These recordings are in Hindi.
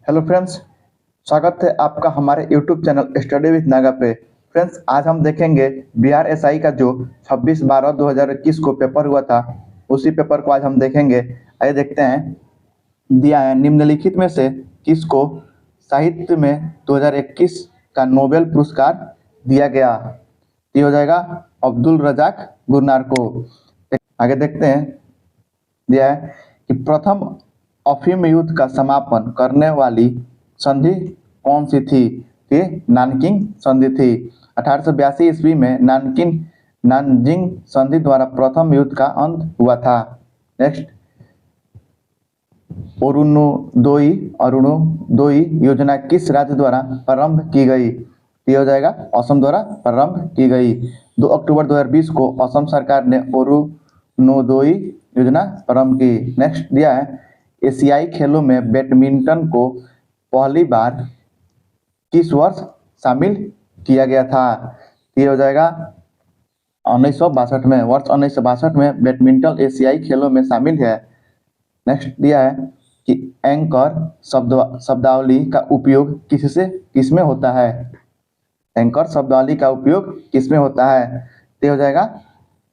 हेलो फ्रेंड्स, स्वागत है आपका हमारे YouTube channel study with Naga पे। फ्रेंड्स, आज हम देखेंगे बिहार एसआई का जो 26/12/2021 को पेपर हुआ था, उसी पेपर को आज हम देखेंगे। आइए देखते हैं। दिया है, निम्नलिखित में से किसको साहित्य में 2021 का नोबेल पुरस्कार दिया गया? ये हो जाएगा अब्दुल रजाक गुरनार को। आगे देखते हैं। दिया है कि प्रथम अफीम युद्ध का समापन करने वाली संधि कौन सी थी? ये नानकिंग संधि थी। 1882 ईस्वी में नानजिंग संधि द्वारा प्रथम युद्ध का अंत हुआ था। नेक्स्ट, अरुणोदय योजना किस राज्य द्वारा प्रारंभ की गई? ये हो जाएगा असम द्वारा प्रारंभ की गई। 2 अक्टूबर 2020 को असम सरकार ने अरुणोदय योजना प्रारंभ की। नेक्स्ट दिया है, एशियाई खेलों में बैडमिंटन को पहली बार किस वर्ष शामिल किया गया था? ये हो जाएगा 1962 में। वर्ष 1962 में बैडमिंटन एशियाई खेलों में शामिल है। नेक्स्ट दिया है कि एंकर शब्दावली का उपयोग किसमें होता है? एंकर शब्दावली का उपयोग किसमें होता है? ये हो जाएगा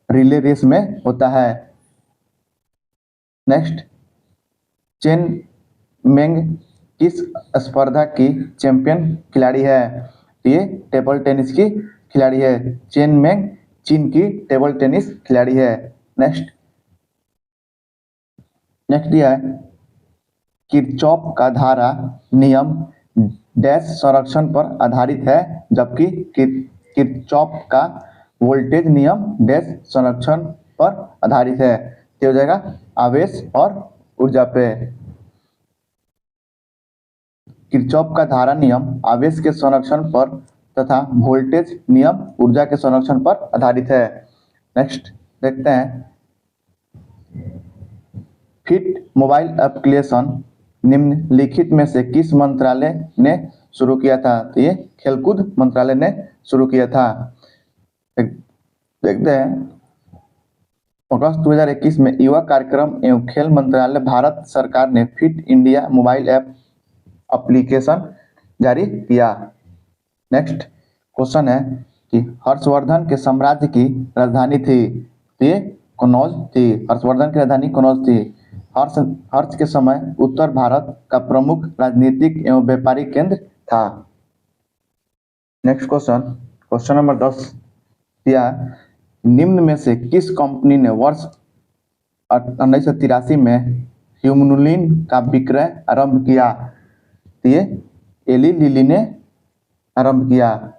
रिले रेस में होता है। नेक्स्ट, चेन मेंग किस स्पर्धा की चैंपियन खिलाड़ी है? ये टेबल टेनिस की खिलाड़ी है। चेन मेंग चीन की टेबल टेनिस खिलाड़ी है। नेक्स्ट दिया है, किरचॉफ का धारा नियम डैश संरक्षण पर आधारित है, जबकि किरचॉफ का वोल्टेज नियम डैश संरक्षण पर आधारित है। तो हो जाएगा आवेश और ऊर्जा पे। किरचॉफ का धारा नियम आवेश के संरक्षण पर तथा वोल्टेज नियम ऊर्जा के संरक्षण पर आधारित है। नेक्स्ट देखते हैं। फिट मोबाइल एप्लीकेशन निम्नलिखित में से किस मंत्रालय ने शुरू किया था? तो ये खेलकूद मंत्रालय ने शुरू किया था। देखते हैं। अगस्त 2021 में युवा कार्यक्रम एवं खेल मंत्रालय भारत सरकार ने fit India mobile app application जारी किया। नेक्स्ट क्वेश्चन है कि हर्षवर्धन के साम्राज्य की राजधानी थी? ये कनौज थी। हर्षवर्धन की राजधानी कनौज थी। हर्ष के समय उत्तर भारत का प्रमुख राजनीतिक एवं व्यापारिक केंद्र था। नेक्स्ट क्वेश्चन नंबर 10 दिया, निम्न में से किस कंपनी ने वर्ष 1983 में ह्यूमुलिन का विक्रय आरंभ किया? ये एली लिली ने आरंभ किया।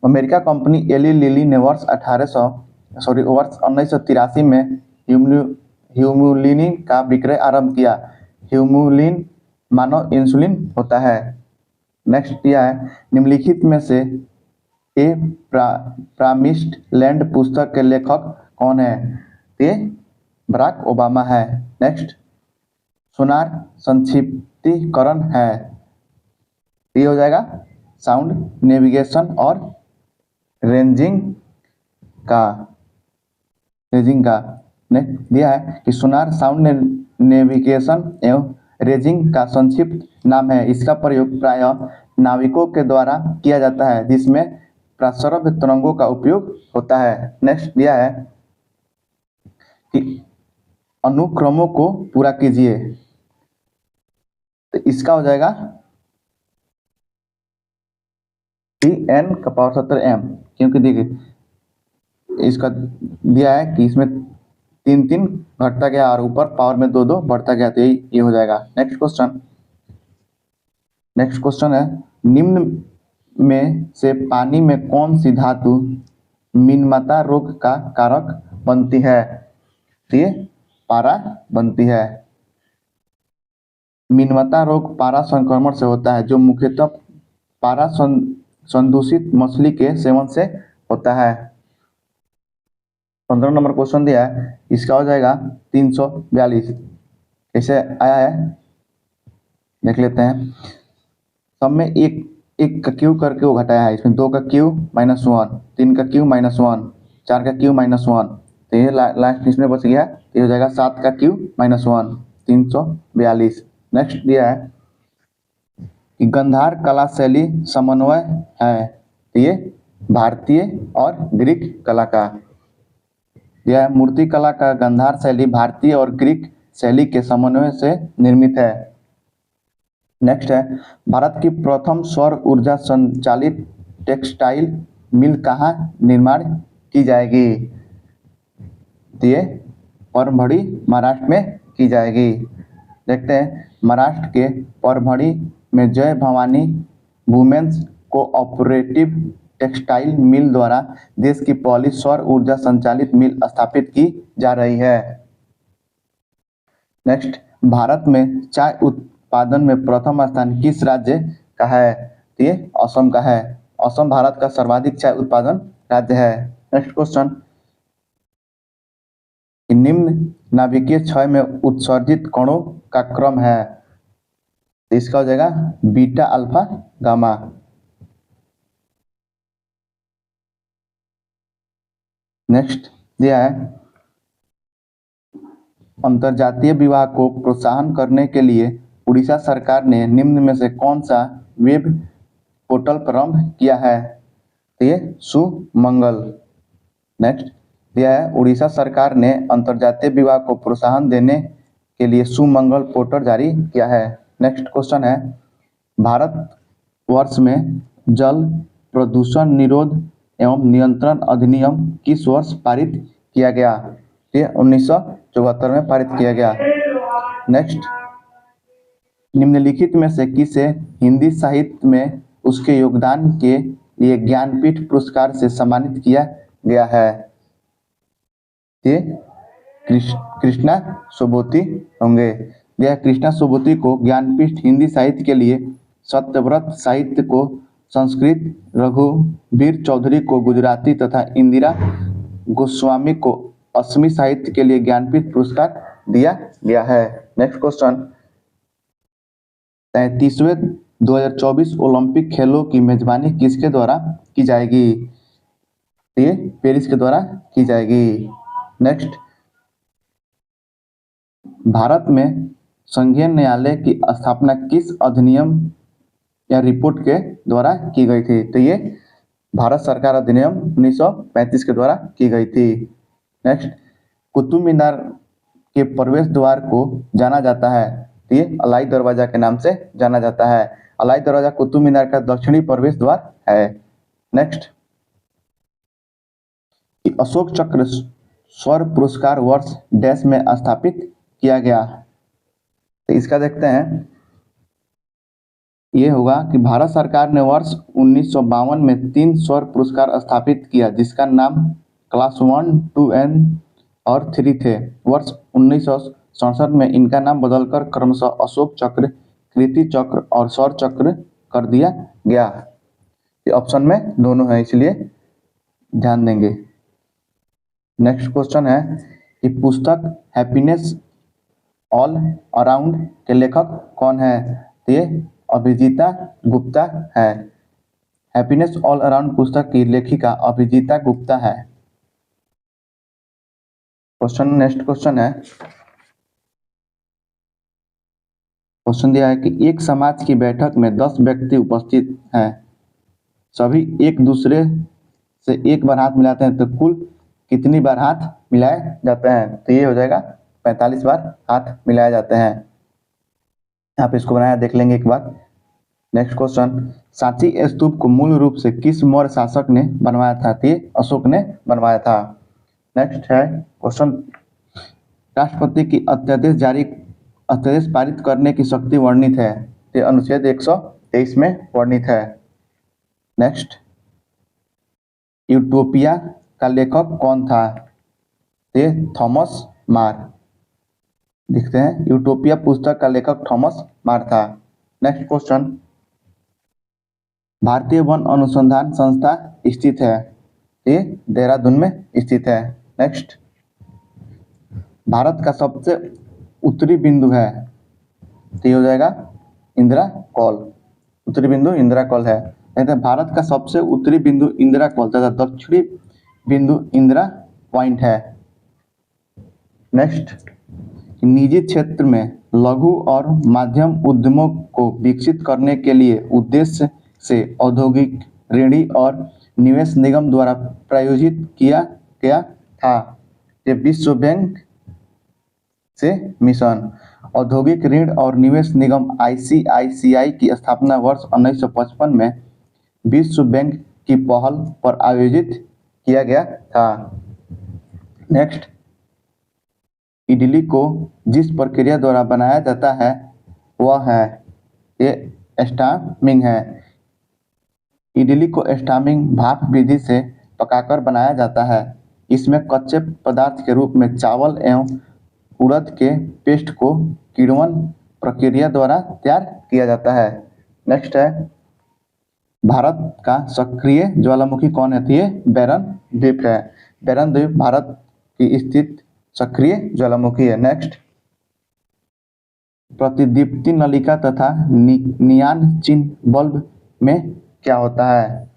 अमेरिका कंपनी एली लिली ने वर्ष 1983 में ह्यूमुलिन का विक्रय आरंभ किया। ह्यूमुलिन मानव इंसुलिन होता है। नेक्स्ट यह है, निम्नलिखित में से ए प्रामिस्ड लैंड पुस्तक के लेखक कौन है? ये बराक ओबामा है। नेक्स्ट, सोनार संक्षिप्तीकरण है। ये हो जाएगा साउंड नेविगेशन और रेंजिंग का। नेक्स्ट दिया है कि सोनार साउंड नेविगेशन एवं रेंजिंग का संक्षिप्त नाम है। इसका प्रयोग प्रायः नाविकों के द्वारा किया जाता है, जिसमें प्राश्रव्य तरंगों का उपयोग होता है। नेक्स्ट दिया है कि अनुक्रमों को पूरा कीजिए। तो इसका हो जाएगा n का पावर 70m, क्योंकि देखिए इसका दिया है कि इसमें 3 घटता गया और ऊपर पावर में 2 बढ़ता गया, तो ये हो जाएगा। नेक्स्ट क्वेश्चन है, निम्न में से पानी में कौन सी धातु मिनमता रोग का कारक बनती है? तो ये पारा बनती है। मिनमता रोग पारा संक्रमण से होता है, जो मुख्यतः पारा संदूषित मछली के सेवन से होता है। 15 नंबर क्वेश्चन दिया है, इसका हो जाएगा 342। कैसे आया है देख लेते हैं। सब में एक का क्यू करके वो घटाया है। इसमें 2 का क्यू -1, 3 का क्यू -1, 4 का क्यू -1, तो ये लास्ट इसमें बच गया। ये हो जाएगा 7 का क्यू -1, 342। नेक्स्ट दिया है कि गंधार कला शैली समन्वय है, तो ये भारतीय और ग्रीक कला का। यह मूर्ति कला का गंधार शैली भारतीय और ग्रीक शैली के समन्वय से निर्मित है। नेक्स्ट है, भारत की प्रथम सौर ऊर्जा संचालित टेक्सटाइल मिल कहाँ निर्माण की जाएगी, तो ये परभणी महाराष्ट्र में की जाएगी। देखते हैं, महाराष्ट्र के परभणी में Jai Bhavani women's cooperative textile mill द्वारा देश की पहली सौर ऊर्जा संचालित मिल स्थापित की जा रही है। नेक्स्ट, भारत में चाय उत्पादन में प्रथम स्थान किस राज्य का है, तो ये असम का है। असम भारत का सर्वाधिक चाय उत्पादन राज्य है। नेक्स्ट क्वेश्चन, निम्न नाभिकीय क्षय में उत्सर्जित कणों का क्रम है, तो इसका हो जाएगा बीटा अल्फा गामा। नेक्स्ट यह है, अंतरजातीय विवाह को प्रोत्साहन करने के लिए उड़ीसा सरकार ने निम्न में से कौन सा वेब पोर्टल प्रारंभ किया है, तो ये सुमंगल। नेक्स्ट यह है, उड़ीसा सरकार ने अंतरजातीय विवाह को प्रोत्साहन देने के लिए सुमंगल पोर्टल जारी किया है। नेक्स्ट क्वेश्चन है, भारत वर्ष में जल प्रदूषण निरोध एवं नियंत्रण अधिनियम किस वर्ष पारित किया गया, ये 1974 में पारित किया गया। नेक्स्ट, निम्नलिखित में से किसे हिंदी साहित्य में उसके योगदान के लिए ज्ञानपीठ पुरस्कार से सम्मानित किया गया है, ये कृष्णा सुबोधि होंगे। यह कृष्णा सुबोधि को ज्ञानपीठ हिंदी साहित्य के लिए, सत्यव्रत साहित्य को संस्कृत, रघुवीर चौधरी को गुजराती तथा इंदिरा गोस्वामी को असमी साहित्य के लिए ज्ञानपीठ पुरस्कार दिया गया है। नेक्स्ट क्वेश्चन, 33वें 2024 ओलंपिक खेलों की मेजबानी किसके द्वारा की जाएगी, ये पेरिस के द्वारा की जाएगी। नेक्स्ट, भारत में संघीय न्यायालय की स्थापना किस अधिनियम या रिपोर्ट के द्वारा की गई थी, तो ये भारत सरकार अधिनियम 1935 के द्वारा की गई थी। नेक्स्ट, कुतुब मीनार के प्रवेश द्वार को जाना जाता है, तो ये अलाई दरवाजा के नाम से जाना जाता है। अलाई दरवाजा कुतुब मीनार का दक्षिणी प्रवेश द्वार है। नेक्स्ट, अशोक चक्र सौर पुरस्कार वर्ष डैश में स्थापित किया गया, तो इसका देखते हैं, ये होगा कि भारत सरकार ने वर्ष 1952 में 3 सौर पुरस्कार स्थापित किया, जिसका नाम क्लास 1, 2 और 3 थे। वर्ष 1967 में इनका नाम बदलकर क्रमशः अशोक चक्र, कीर्ति चक्र और सौर चक्र कर दिया गया। ये ऑप्शन में दोनों है, इसलिए ध्यान देंगे। नेक्स्ट क्वेश्चन है कि पुस्तक हैप्पीनेस ऑल अराउंड के लेखक कौन है, तो ये अभिजीता गुप्ता है। हैप्पीनेस ऑल अराउंड पुस्तक की लेखिका अभिजीता गुप्ता है। नेक्स्ट क्वेश्चन है, क्वेश्चन दिया है कि एक समाज की बैठक में 10 व्यक्ति उपस्थित हैं, सभी एक दूसरे से एक बार हाथ मिलाते हैं, तो कुल कितनी बार हाथ मिलाए जाते हैं, तो ये हो जाएगा 45 बार हाथ मिलाए जाते हैं। आप इसको बनाया देख लेंगे एक बार। नेक्स्ट क्वेश्चन, सांची स्तूप को मूल रूप से किस मौर्य शासक ने बनवाया था, तो ये अशोक ने बनवाया था। नेक्स्ट है क्वेश्चन, राष्ट्रपति की अध्यादेश पारित करने की शक्ति वर्णित है, ये अनुच्छेद 123 में वर्णित है। नेक्स्ट, यूटोपिया का लेखक कौन था, ये थॉमस मार। देखते हैं, यूटोपिया पुस्तक का लेखक थॉमस मार था। नेक्स्ट क्वेश्चन, भारतीय वन अनुसंधान संस्था स्थित है, ये देहरादून में स्थित है। नेक्स्ट, भारत का सबसे उत्तरी बिंदु है, तो ये हो जाएगा इंदिरा कॉल। उत्तरी बिंदु इंदिरा कॉल है। कहते हैं भारत का सबसे उत्तरी बिंदु इंदिरा कॉल तथा दक्षिणी बिंदु इंदिरा पॉइंट है। नेक्स्ट, निजी क्षेत्र में लघु और माध्यम उद्यमों को विकसित करने के लिए उद्देश्य से औद्योगिक ऋण और निवेश निगम द्वारा प्रायोजित किया गया था। ये विश्व बैंक से मिशन। औद्योगिक ऋण और निवेश निगम ICICI की स्थापना वर्ष 1955 में विश्व बैंक की पहल पर आयोजित किया गया था। नेक्स्ट, इडली को जिस प्रक्रिया द्वारा बनाया जाता है वह है, ये स्टामिंग है। इडली को स्टामिंग भाप विधि से पकाकर बनाया जाता है। इसमें कच्चे पदार्थ के रूप में चावल एवं उड़द के पेस्ट को किण्वन प्रक्रिया द्वारा तैयार किया जाता है। नेक्स्ट है, भारत का सक्रिय ज्वालामुखी कौन है? ये बैरन द्वीप है। बैरन द्वीप भारत की स्थित सक्रिय ज्वालामुखी है। नेक्स्ट, प्रतिदीप्ति नलिका तथा नियान चिन्ह बल्ब में क्या होता है?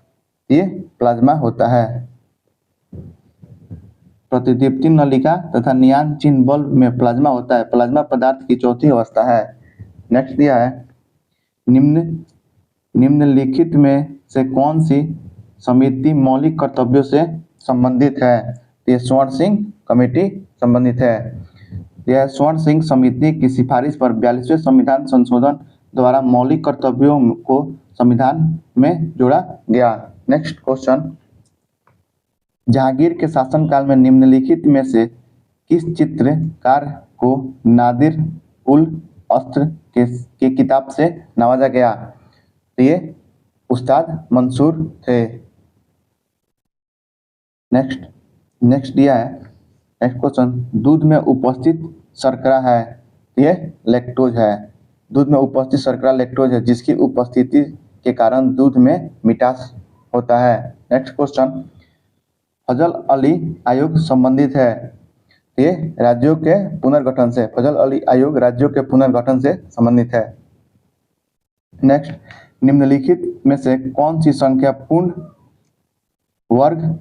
ये प्लाज्मा होता है। प्रतिदीप्ति नलिका तथा नियान चिन्ह बल्ब में प्लाज्मा होता है। प्लाज्मा पदार्थ की चौथी अवस्था है। नेक्स्ट दिया है, निम्नलिखित में से कौन सी समिति मौलिक कर्तव्यों से संबंधित है? ये स्वर्ण सिंह कमेटी संबंधित है। यह स्वर्ण सिंह समिति की सिफारिश पर 42वें संविधान संशोधन द्वारा मौलिक कर्तव्यों को संविधान में जोड़ा गया। नेक्स्ट क्वेश्चन, जहांगीर के शासनकाल में निम्नलिखित में से किस चित्रकार को नादिर उल अस्त्र के किताब से नवाजा गया? तो ये उस्ताद मंसूर थे। नेक्स्ट दिया है, नेक्स्ट क्वेश्चन, दूध में उपस्थित शर्करा है, ये लैक्टोज है। दूध में उपस्थित शर्करा लैक्टोज है, जिसकी उपस्थिति के कारण दूध में मिठास होता है। नेक्स्ट क्वेश्चन, फजल अली आयोग संबंधित है, ये राज्यों के पुनर्गठन से। फजल अली आयोग राज्यों के पुनर्गठन से संबंधित है। नेक्स्ट, निम्नलिखित में से कौन सी संख्या पूर्ण वर्ग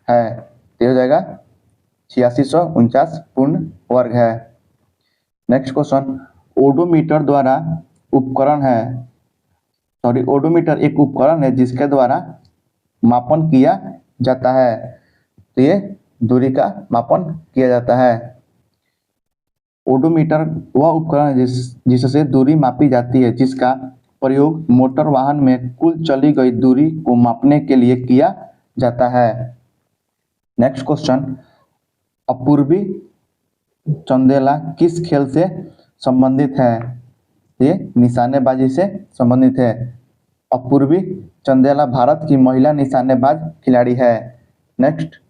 है? ये हो जाएगा 8649 पूर्ण वर्ग है। नेक्स्ट क्वेश्चन, ओडोमीटर द्वारा उपकरण है, ओडोमीटर एक उपकरण है जिसके द्वारा मापन किया जाता है। तो ये दूरी का मापन किया जाता है। ओडोमीटर वह उपकरण है जिससे दूरी मापी जाती है, जिसका प्रयोग मोटर वाहन में कुल चली गई दूरी को मापने के लिए किया जाता है। नेक्स्ट क्वेश्चन, अपूर्वी चंदेला किस खेल से संबंधित है? ये निशानेबाजी से संबंधित है। अपूर्वी चंदेला भारत की महिला निशानेबाज खिलाड़ी है। नेक्स्ट,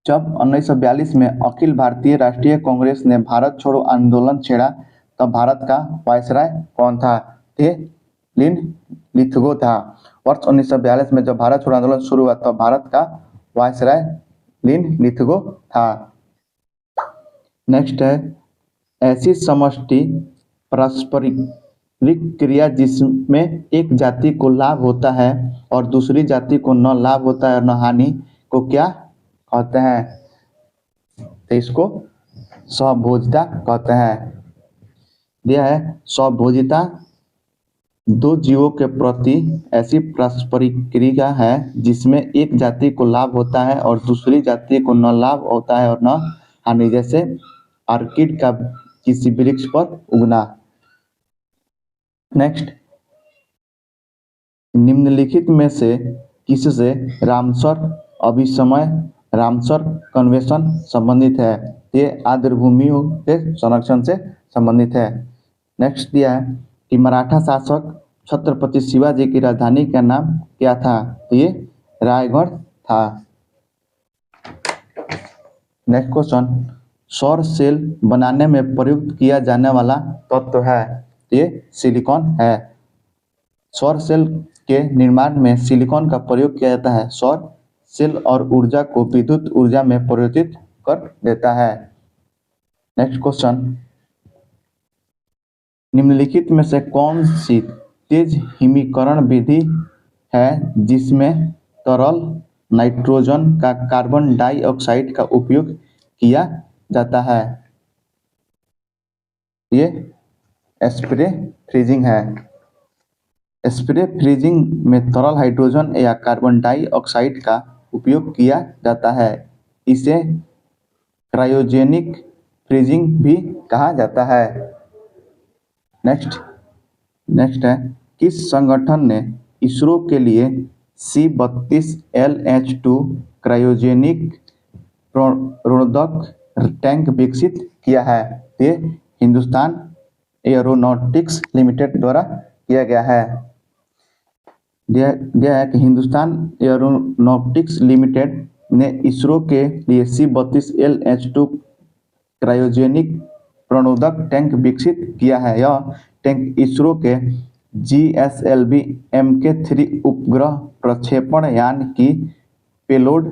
जब 1942 में अखिल भारतीय राष्ट्रीय कांग्रेस ने भारत छोड़ो आंदोलन छेड़ा तब भारत का वायसराय कौन था? ये लिन-लिथगो था। वर्ष 1942 में जब भारत छोड़ो आंदोलन शुरू हुआ तब भारत का वायसराय लिन-लिथगो था। नेक्स्ट है, ऐसी समष्टि पारस्परिक क्रिया जिसमें एक जाति को लाभ होता है और दूसरी जाति को न लाभ होता है और न हानि को क्या कहते हैं? तो इसको स्वभोजिता कहते हैं। दिया है, स्वभोजिता दो जीवों के प्रति ऐसी पारस्परिक क्रिया है जिसमें एक जाति को लाभ होता है और दूसरी जाति को न लाभ होता है और न हानि, जैसे ऑर्किड का किसी वृक्ष पर उगना। नेक्स्ट, निम्नलिखित में से किससे रामसर अभिसमय रामसर कन्वेंशन संबंधित है? ये आर्द्रभूमियों के संरक्षण से संबंधित है। नेक्स्ट दिया है कि मराठा शासक छत्रपति शिवाजी की राजधानी का नाम क्या था? ये रायगढ़ था। नेक्स्ट क्वेश्चन, सौर सेल बनाने में प्रयुक्त किया जाने वाला तत्व है, ये सिलिकॉन है। सौर सेल के निर्माण में सिलिकॉन का प्रयोग किया जाता है। सौर सेल और ऊर्जा को विद्युत ऊर्जा में परिवर्तित कर देता है। नेक्स्ट क्वेश्चन, निम्नलिखित में से कौन सी तेज हिमीकरण विधि है जिसमें तरल नाइट्रोजन का कार्बन डाइऑक्साइड का उपयोग किया जाता है? ये स्प्रे फ्रीजिंग है। स्प्रे फ्रीजिंग में तरल हाइड्रोजन या कार्बन डाइऑक्साइड का उपयोग किया जाता है। इसे क्रायोजेनिक फ्रीजिंग भी कहा जाता है। नेक्स्ट है, किस संगठन ने इसरो के लिए C-32LH2 क्रायोजेनिक प्रणोदक टैंक विकसित किया है? ये हिंदुस्तान एरोनॉटिक्स लिमिटेड द्वारा किया गया है। दिया है कि हिंदुस्तान एरोनॉटिक्स लिमिटेड ने इसरो के लिए C-32LH2 क्रायोजेनिक प्रणोदक टैंक विकसित किया है। यह टैंक इसरो के GSLV Mk3 उपग्रह प्रक्षेपण यान की पेलोड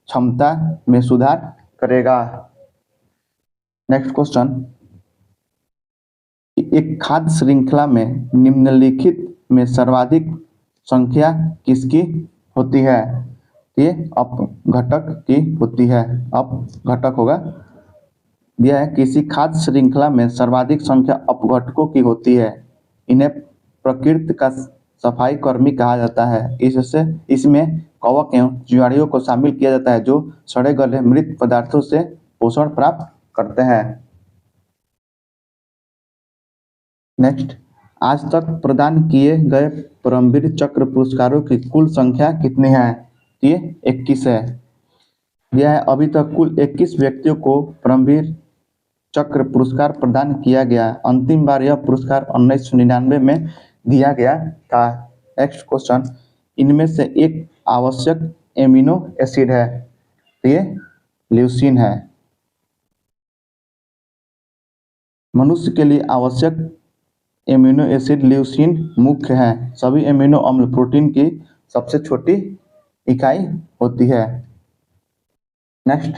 क्षमता में सुधार करेगा। नेक्स्ट क्वेश्चन, एक खाद्य श्रृंखला में निम्नलिखित में सर्वाधिक संख्या किसकी होती है? ये अपघटक की होती है। अपघटक होगा। दिया है, किसी खाद्य श्रृंखला में सर्वाधिक संख्या अपघटकों की होती है। इन्हें प्रकृति का सफाई कर्मी कहा जाता है। इसमें कवक एवं जीवाणुओं को शामिल किया जाता है जो सड़े गले मृत पदार्थों से पोषण प्राप्त करते हैं। नेक्स्ट, आज तक प्रदान किए गए परमवीर चक्र पुरस्कारों की कुल संख्या कितनी है? ये 21 है। यह है, अभी तक कुल 21 व्यक्तियों को परमवीर चक्र पुरस्कार प्रदान किया गया। अंतिम बार यह पुरस्कार 1999 में दिया गया था। नेक्स्ट क्वेश्चन, इनमें से एक आवश्यक एमिनो एसिड है। ये ल्यूसीन है। मनुष्य के लिए आवश्यक एमिनो एसिड ल्यूसीन मुख्य है। सभी एमिनो अम्ल प्रोटीन की सबसे छोटी इकाई होती है। नेक्स्ट,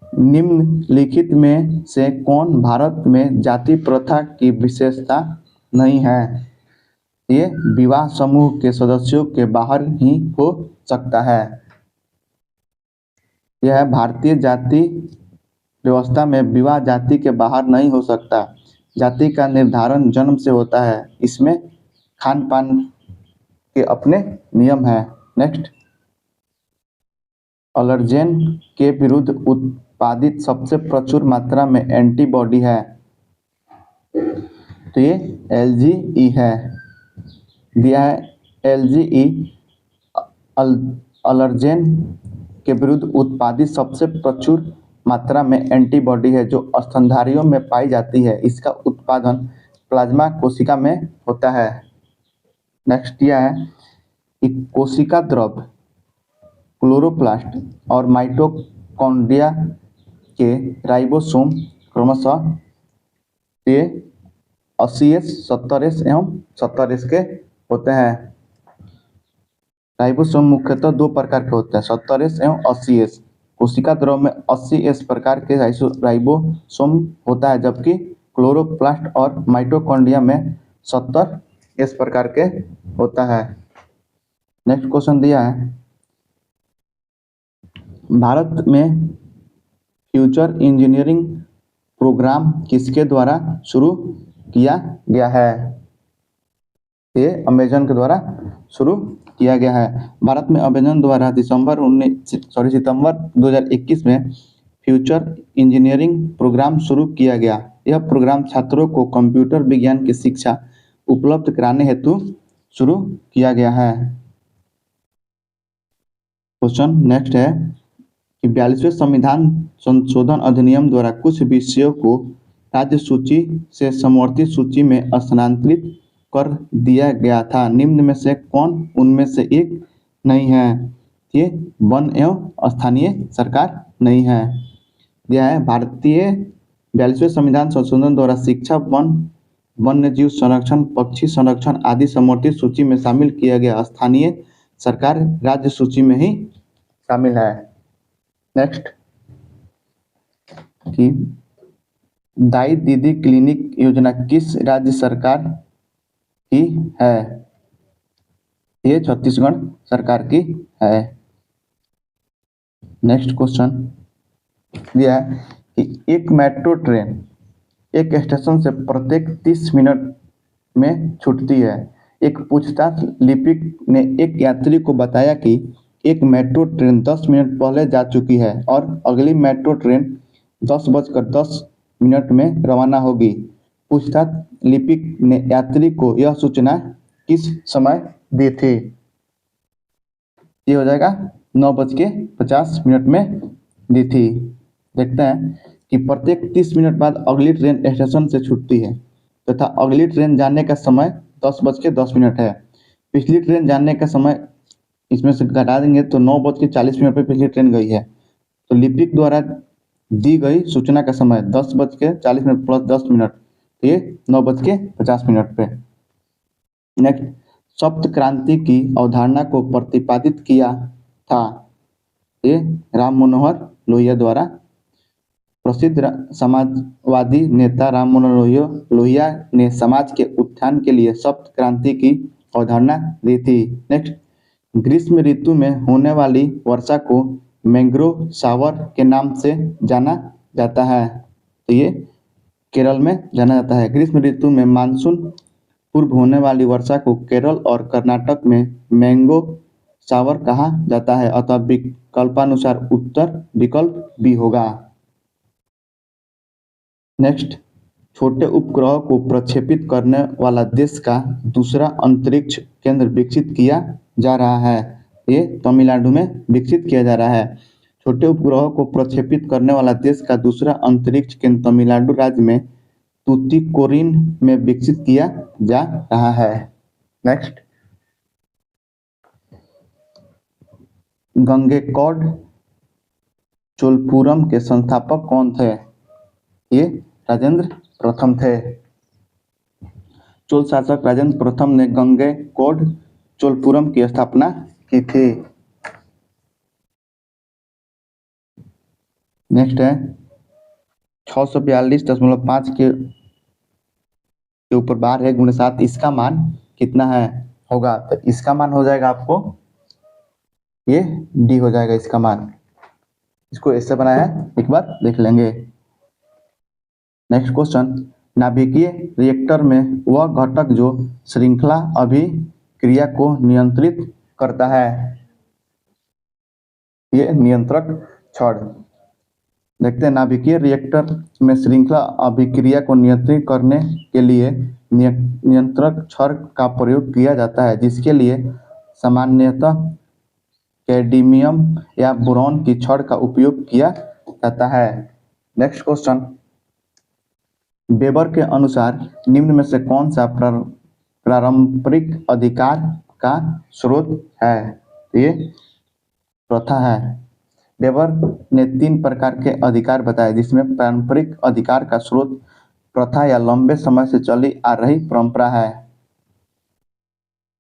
निम्नलिखित में से कौन भारत में जाति प्रथा की विशेषता नहीं है? ये विवाह समूह के सदस्यों के बाहर ही हो सकता है। यह भारतीय जाति व्यवस्था में विवाह जाति के बाहर नहीं हो सकता। जाति का निर्धारण जन्म से होता है। इसमें खान पान के अपने नियम हैं। नेक्स्ट, एलर्जेन के विरुद्ध उत्पादित सबसे प्रचुर मात्रा में एंटीबॉडी है। तो ये LGE है। दिया है, LGE एलर्जेन के विरुद्ध उत्पादित सबसे प्रचुर मात्रा में एंटीबॉडी है जो स्तनधारियों में पाई जाती है। इसका उत्पादन प्लाज्मा कोशिका में होता है। नेक्स्ट, यह है कि कोशिका द्रव, क्लोरोप्लास्ट और माइटोकॉन्ड्रिया के राइबोसोम क्रमशः 80S, 70S एवं 70S के होते हैं। राइबोसोम मुख्यतः दो प्रकार के होते हैं, 70S एवं 80S। कोशिका द्रव में 80S प्रकार के राइबोसोम होता है, जबकि क्लोरोप्लास्ट और माइटोकॉन्ड्रिया में 70S प्रकार के होता है। नेक्स्ट क्वेश्चन दिया है, भारत में फ्यूचर इंजीनियरिंग प्रोग्राम किसके द्वारा शुरू किया गया है? ये अमेजन के द्वारा शुरू किया गया है। भारत में अमेजन द्वारा सितंबर 2021 में फ्यूचर इंजीनियरिंग प्रोग्राम शुरू किया गया। यह प्रोग्राम छात्रों को कंप्यूटर विज्ञान की शिक्षा उपलब्ध कराने हेतु शुरू किया गया है। क्वेश्चन नेक्स्ट है कि 42वें संविधान संशोधन अधिनियम द्वारा कुछ विषयों को राज्य सूची से समवर्ती सूची में स्थानांतरित कर दिया गया था। निम्न में से कौन उनमें से एक नहीं है? ये वन एवं स्थानीय सरकार नहीं है। यह है, भारतीय 42वें संविधान संशोधन द्वारा शिक्षा, वन, वन्य जीव संरक्षण, पक्षी संरक्षण आदि समवर्ती सूची में शामिल किया गया। स्थानीय सरकार राज्य सूची में ही शामिल है। नेक्स्ट, कि दाई दीदी क्लिनिक योजना किस राज्य सरकार की है? ये छत्तीसगढ़ सरकार की है। नेक्स्ट क्वेश्चन दिया है कि एक मेट्रो ट्रेन एक स्टेशन से प्रत्येक 30 मिनट में छूटती है। एक पूछताछ लिपिक ने एक यात्री को बताया कि एक मेट्रो ट्रेन 10 मिनट पहले जा चुकी है और अगली मेट्रो ट्रेन 10:10 में रवाना होगी। पूछताछ लिपिक ने यात्री को यह सूचना किस समय दी थी? ये हो जाएगा 9:50 में दी थी। देखते हैं कि प्रत्येक 30 मिनट बाद अगली ट्रेन स्टेशन से छूटती है तथा अगली ट्रेन जाने का समय 10:10 है। पिछली ट्रेन जाने का समय इसमें से घटा देंगे तो 9:40 पे पिछली ट्रेन गई है। तो लिपिक द्वारा दी गई सूचना का समय 10:40 प्लस 10 मिनट, तो ये 9:50 पे। नेक्स्ट, सप्त क्रांति की अवधारणा को प्रतिपादित किया था। ये राम मनोहर लोहिया द्वारा। प्रसिद्ध समाजवादी नेता राम मनोहर लोहिया ने समाज के उत्थान के लिए सप्त क्रांति की अवधारणा दी थी। नेक्स्ट, ग्रीष्म ऋतु में होने वाली वर्षा को मैंग्रोव शावर के नाम से जाना जाता है। तो ये केरल में जाना जाता है। ग्रीष्म ऋतु में मानसून पूर्व होने वाली वर्षा को केरल और कर्नाटक में मैंगो शावर कहा जाता है, अतः विकल्पानुसार उत्तर विकल्प बी होगा। नेक्स्ट, छोटे उपग्रह को प्रक्षेपित करने वाला देश का दूसरा अंतरिक्ष केंद्र विकसित किया जा रहा है। ये तमिलनाडु में विकसित किया जा रहा है। छोटे उपग्रह को प्रक्षेपित करने वाला देश का दूसरा अंतरिक्ष केंद्र तमिलनाडु राज्य में तूतीकोरिन में विकसित किया जा रहा है। नेक्स्ट, गंगैकोंड चोलपुरम के संस्थापक कौन थे? ये राजेंद्र प्रथम थे। चोल शासक राजेंद्र प्रथम ने गंगैकोंड चोलपुरम की स्थापना की थी। नेक्स्ट है 642.5 के ऊपर बार है गुणे 7, इसका मान कितना है होगा? तो इसका मान हो जाएगा आपको ये डी हो जाएगा इसका मान। इसको ऐसे बनाया है, एक बार देख लेंगे। नेक्स्ट क्वेश्चन, नाभिकीय रिएक्टर में वह घटक जो श्रृंखला अभिक्रिया को नियंत्रित करता है, ये नियंत्रक छड़। देखते हैं, नाभिकीय रिएक्टर में श्रृंखला अभिक्रिया को नियंत्रित करने के लिए नियंत्रक छड़ का प्रयोग किया जाता है, जिसके लिए सामान्यतः कैडमियम या बोरॉन की छड़ का उपयोग किया जाता है। नेक्स्ट क्वेश्चन, वेबर के अनुसार निम्न में से कौन सा पारंपरिक अधिकार का स्रोत है? ये प्रथा है। वेबर ने 3 प्रकार के अधिकार बताए, जिसमें पारंपरिक अधिकार का स्रोत प्रथा या लंबे समय से चली आ रही परंपरा है।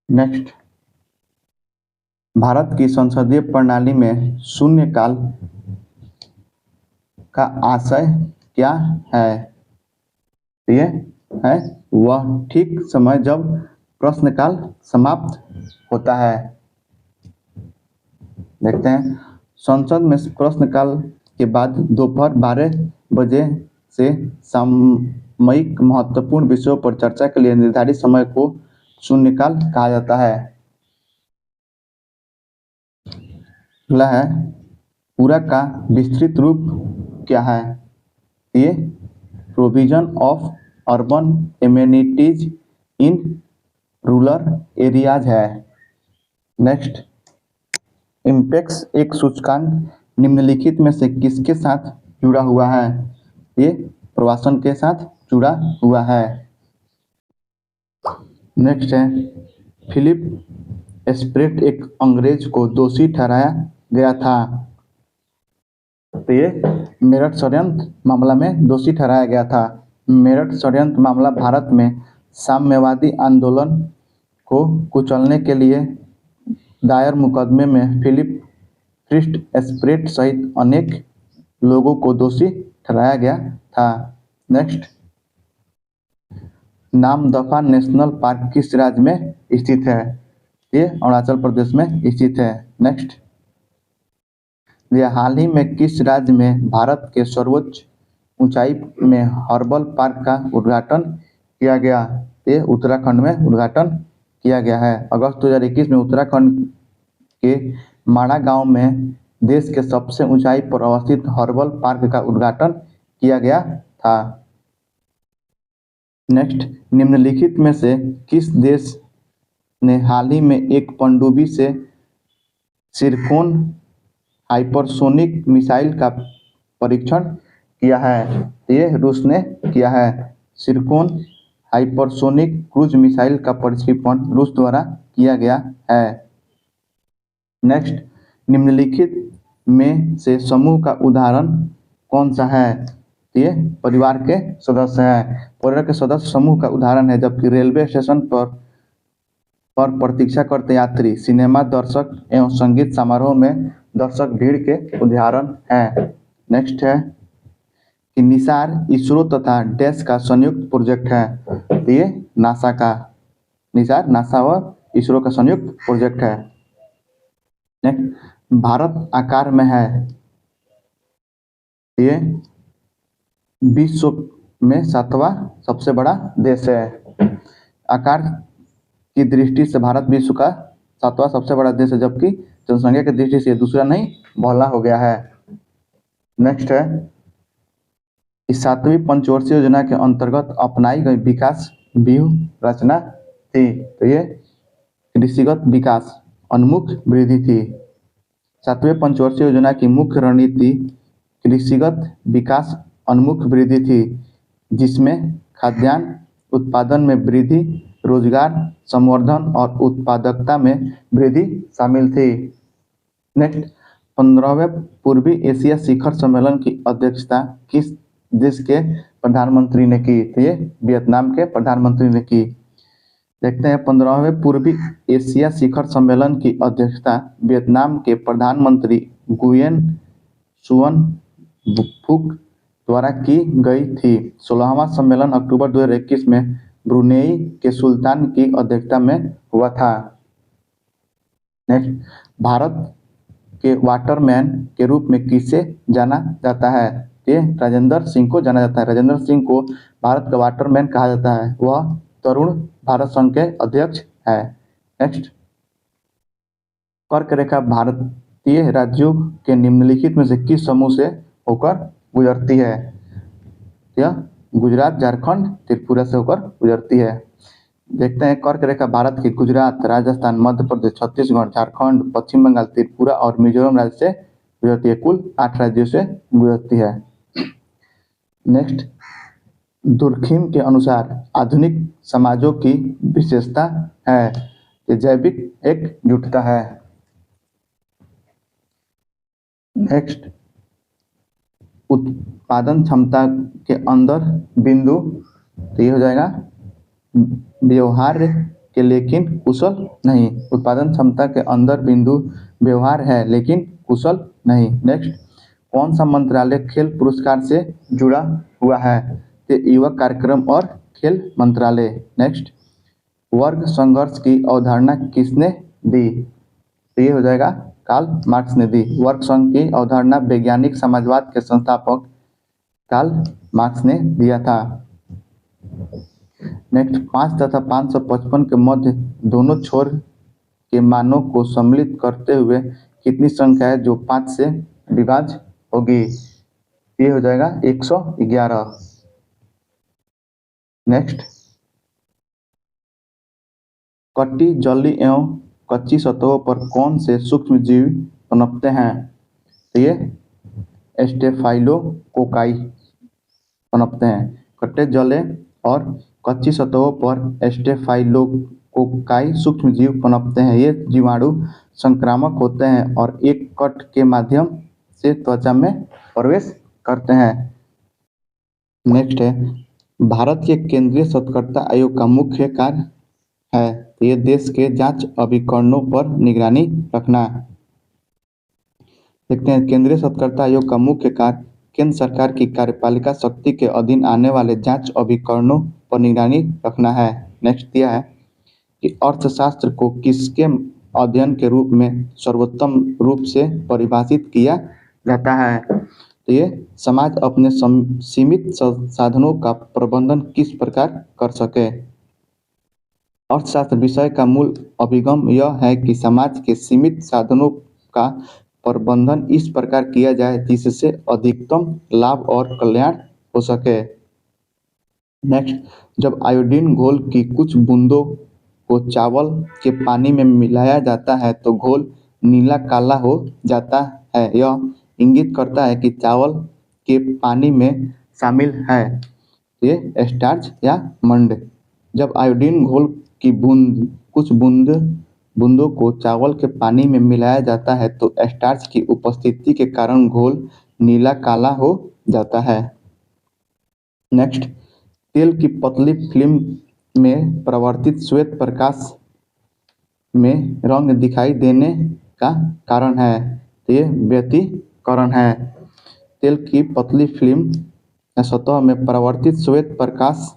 नेक्स्ट, भारत की संसदीय प्रणाली में शून्यकाल का आशय क्या है? ये है वह ठीक समय जब प्रश्नकाल समाप्त होता है। देखते हैं, संसद में प्रश्नकाल के बाद दोपहर 12 बजे से सामयिक महत्वपूर्ण विषयों पर चर्चा के लिए निर्धारित समय को शून्यकाल कहा जाता है। अगला है, पूरा का विस्तृत रूप क्या है? ये provision of urban amenities in rural areas है। नेक्स्ट, इंपेक्स एक सूचकांक निम्नलिखित में से किसके साथ जुड़ा हुआ है? ये प्रवासन के साथ जुड़ा हुआ है। नेक्स्ट है, फिलिप स्प्रेट एक अंग्रेज को दोषी ठहराया गया था। तो ये मेरठ षड्यंत्र मामला में दोषी ठहराया गया था। मेरठ षड्यंत्र मामला भारत में साम्यवादी आंदोलन को कुचलने के लिए दायर मुकदमे में फिलिप क्रिस्ट स्प्रेट सहित अनेक लोगों को दोषी ठहराया गया था। नेक्स्ट, नामदफा नेशनल पार्क किस राज्य में स्थित है? ये अरुणाचल प्रदेश में स्थित है। नेक्स्ट, यह हाल ही में किस राज्य में भारत के सर्वोच्च ऊंचाई में हर्बल पार्क का उद्घाटन किया गया? ये उत्तराखंड में उद्घाटन किया गया है। अगस्त 2021 में उत्तराखंड के माड़ा गांव में देश के सबसे ऊंचाई पर अवस्थित हर्बल पार्क का उद्घाटन किया गया था। नेक्स्ट, निम्नलिखित में से किस देश ने हाल ही में एक पनडुब्बी से सिरकोन हाइपरसोनिक मिसाइल का परीक्षण किया है? ये रूस ने किया है। सिरकोन हाइपरसोनिक क्रूज मिसाइल का प्रक्षेपण रूस द्वारा किया गया है। नेक्स्ट, निम्नलिखित में से समूह का उदाहरण कौन सा है? ये परिवार के सदस्य हैं। परिवार के सदस्य समूह का उदाहरण है, जबकि रेलवे स्टेशन पर प्रतीक्षा करते यात्री, सिनेमा दर्शक एवं संगीत समारोह में दर्शक भीड़ के उदाहरण हैं। नेक्स्ट है कि निसार इसरो तथा डैश का संयुक्त प्रोजेक्ट है। ये नासा का, निसार नासा व इसरो का संयुक्त प्रोजेक्ट है। नेक्स्ट, भारत आकार में है, ये विश्व में 7वां सबसे बड़ा देश है। आकार की दृष्टि से भारत विश्व का 7वां सबसे बड़ा देश है, जबकि जनसंख्या की दृष्टि से दूसरा नहीं, पहला हो गया है। नेक्स्ट है, इस 7वीं पंचवर्षीय योजना के अंतर्गत अपनाई गई विकास व्यूह रचना थी। तो ये कृषिगत विकास उन्मुख वृद्धि थी। 7वें पंचवर्षीय योजना की मुख्य रणनीति कृषिगत विकास उन्मुख वृद्धि थी, जिसमें खाद्यान्न उत्पादन में वृद्धि, रोजगार संवर्धन और उत्पादकता में वृद्धि शामिल थी। नेक्स्ट, 15वें पूर्वी एशिया शिखर सम्मेलन की अध्यक्षता किस देश के प्रधानमंत्री ने की? तो ये वियतनाम के प्रधानमंत्री ने की। देखते हैं, 15वें पूर्वी एशिया शिखर सम्मेलन की अध्यक्षता वियतनाम के प्रधानमंत्री गुयेन सुअन फुक द्वारा की गई थी। 16वां सम्मेलन अक्टूबर 2021 में ब्रुनेई के सुल्तान की अध्यक्षता में हुआ था। नेक्स्ट, भारत के वाटरमैन के रूप में किसे जाना जाता है? ये राजेंद्र सिंह को जाना जाता है। राजेंद्र सिंह को भारत का वाटरमैन कहा जाता है। वह तरुण भारत संघ के अध्यक्ष है। नेक्स्ट, कर्क रेखा भारतीय राज्यों के निम्नलिखित में से किस समूह से होकर गुजरती है? यह गुजरात, झारखंड, त्रिपुरा से होकर गुजरती है। देखते हैं, कर्क रेखा भारत के गुजरात, राजस्थान, मध्य प्रदेश, छत्तीसगढ़, झारखंड, पश्चिम बंगाल, त्रिपुरा और मिजोरम राज्य से गुजरती है। कुल 8 राज्यों से गुजरती है। नेक्स्ट, दुर्खिम के अनुसार आधुनिक समाजों की विशेषता है। ये जैविक एकजुटता है। नेक्स्ट, उत्पादन क्षमता के अंदर बिंदु, तो ये हो जाएगा व्यवहार के लेकिन कुशल नहीं। उत्पादन क्षमता के अंदर बिंदु व्यवहार है लेकिन कुशल नहीं। नेक्स्ट, कौन सा मंत्रालय खेल पुरस्कार से जुड़ा हुआ है? युवा कार्यक्रम और खेल मंत्रालय। नेक्स्ट, वर्ग संघर्ष की अवधारणा किसने दी? तो ये हो जाएगा कार्ल मार्क्स ने दी। वर्ग संघ की अवधारणा वैज्ञानिक समाजवाद के संस्थापक कार्ल मार्क्स ने दिया था। नेक्स्ट, 5 तथा 555 के मध्य दोनों छोर के मानों को सम्मिलित करते हुए कितनी संख्या है जो 5 से विभाज्य होगी? ये हो जाएगा 111। नेक्स्ट, कटी, जली एवं कच्ची सतहों पर कौन से सूक्ष्म जीव पनपते हैं? तो ये स्टेफाइलोकोकाई पनपते हैं। कट्टे, जले और कच्ची सतहों पर स्टेफाइलोकोकाई सूक्ष्म जीव पनपते हैं। ये जीवाणु संक्रामक होते हैं और एक कट के माध्यम से त्वचा में प्रवेश करते हैं। नेक्स्ट है, भारत के केंद्रीय शोधकर्ता आयोग का मुख्य कार्य है। तो ये देश के जांच अभिकरणों पर निगरानी रखना। देखते हैं, केंद्रीय शोधकर्ता आयोग का मुख्य कार्य केंद्र सरकार की कार्यपालिका शक्ति के अधीन आने वाले जांच अभिकरणों पर निगरानी रखना है। नेक्स्ट दिया है कि अर्थशास्त्र को किसके अध्ययन के रूप में सर्वोत्तम रूप से परिभाषित किया जाता है? तो ये समाज अपने सीमित साधनों का प्रबंधन किस प्रकार कर सके। अर्थशास्त्र विषय का मूल अभिगम यह है कि समाज के सीमित साधनों का प्रबंधन इस प्रकार किया जाए जिससे अधिकतम लाभ और कल्याण हो सके। नेक्स्ट, जब आयोडीन घोल की कुछ बूंदों को चावल के पानी में मिलाया जाता है तो घोल नीला काला हो जाता है। यह इंगित करता है कि चावल के पानी में शामिल है ये स्टार्च या मंड। जब आयोडीन घोल की कुछ बूंदों को चावल के पानी में मिलाया जाता है तो स्टार्च की उपस्थिति के कारण घोल नीला काला हो जाता है। नेक्स्ट, तेल की पतली फिल्म में परावर्तित श्वेत प्रकाश में रंग दिखाई देने का कारण है तो ये व्यतिकरण है। तेल की पतली फिल्म या सतह में परावर्तित श्वेत प्रकाश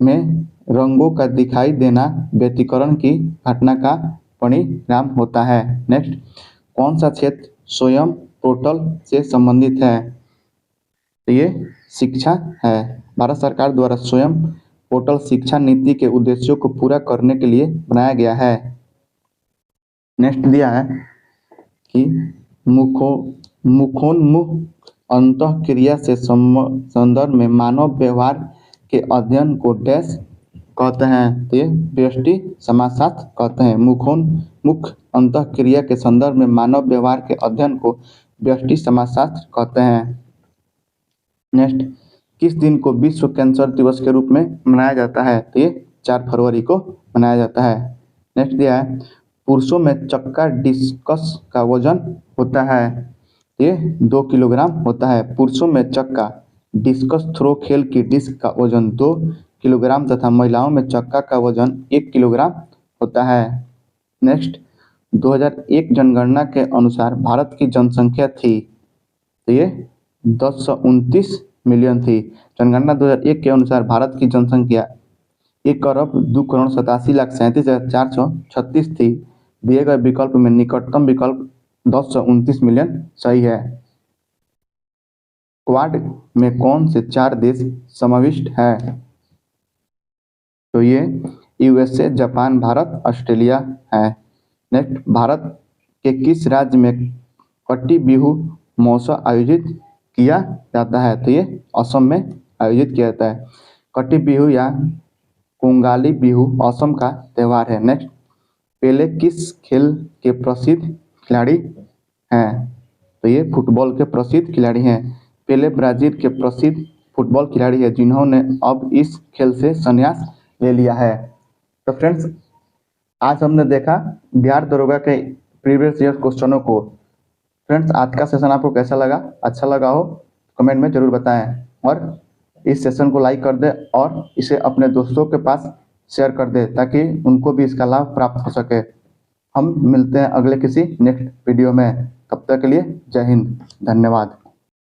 में रंगों का दिखाई देना व्यतिकरण की घटना का परिणाम होता है। नेक्स्ट, कौन सा क्षेत्र स्वयं पोर्टल से संबंधित है तो ये शिक्षा है। भारत सरकार द्वारा स्वयं पोर्टल शिक्षा नीति के उद्देश्यों को पूरा करने के लिए बनाया गया है। नेक्स्ट दिया है कि मुखोन्मुख अंतःक्रिया से संदर्भ में मानव व्यवहार के अध्ययन को डैश कहते हैं तो ये व्यष्टि समासशास्त्र कहते हैं। मुखोन्मुख अंतःक्रिया के संदर्भ में मानव व्यवहार के अध्ययन को व्यष्टि समासशास्त्र कहते हैं। नेक्स्ट, किस दिन को विश्व कैंसर दिवस के रूप में मनाया जाता है तो ये 4 फरवरी को मनाया जाता है। नेक्स्ट दिया है पुरुषों में चक्का डिस्कस का वजन होता है ये 2 किलोग्राम होता है। पुरुषों में चक्का डिस्कस थ्रो खेल की डिस्क का वजन 2 किलोग्राम तथा महिलाओं में चक्का का वजन 1 किलोग्राम होता है। नेक्स्ट, 2001 जनगणना के अनुसार भारत की जनसंख्या थी तो ये 1029 मिलियन थी। जनगणना 2001 के अनुसार भारत की जनसंख्या 1,02,87,37,436 थी। दिए गए विकल्प में निकटतम विकल्प 1029 मिलियन सही है। क्वाड में कौन से 4 देश समाविष्ट है तो ये यूएसए, जापान, भारत, ऑस्ट्रेलिया है। नेक्स्ट, भारत के किस राज्य में कटी बिहू महोत्सव आयोजित किया जाता है तो ये असम में आयोजित किया जाता है। कटी बिहू या कोंगाली बिहू असम का त्यौहार है। नेक्स्ट, पेले किस खेल के प्रसिद्ध खिलाड़ी हैं तो ये फुटबॉल के प्रसिद्ध खिलाड़ी हैं। पेले ब्राजील के प्रसिद्ध फुटबॉल खिलाड़ी है जिन्होंने अब इस खेल से संन्यास ले लिया है। तो फ्रेंड्स, आज हमने देखा बिहार दरोगा के प्रीवियस ईयर क्वेश्चनों को। फ्रेंड्स, आज का सेशन आपको कैसा लगा? अच्छा लगा हो कमेंट में जरूर बताएं और इस सेशन को लाइक कर दें और इसे अपने दोस्तों के पास शेयर कर दें ताकि उनको भी इसका लाभ प्राप्त हो सके। हम मिलते हैं अगले किसी नेक्स्ट वीडियो में। तब तक के लिए जय हिंद, धन्यवाद।